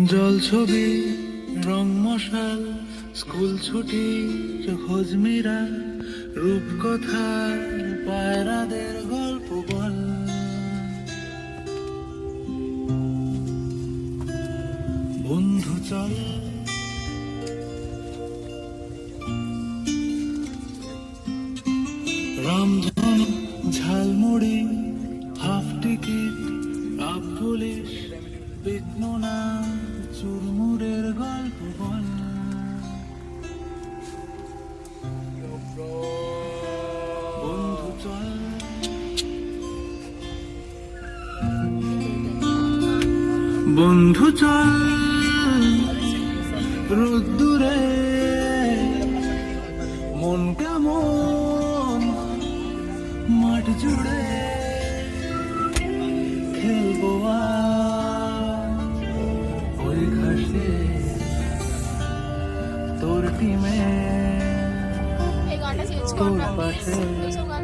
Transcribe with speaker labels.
Speaker 1: জল ছবি রং মশাল স্কুল ছুটি খোঁজ মিরা রূপকথার পায়রাদের গল্প বল বন্ধু চল Ramdhan jhalmuri half ticket up police বিঘ্ননা চুরমুরের গল্প বল বন্ধু চল বন্ধু চল রোদ্দুরে মন কেমন মাঠ জুড়ে খেলবো আজ ওই ঘাসে তোর টিমে
Speaker 2: এই গানটা চেঞ্জ
Speaker 1: তোর
Speaker 2: করো
Speaker 1: পাশে
Speaker 2: এইসব গান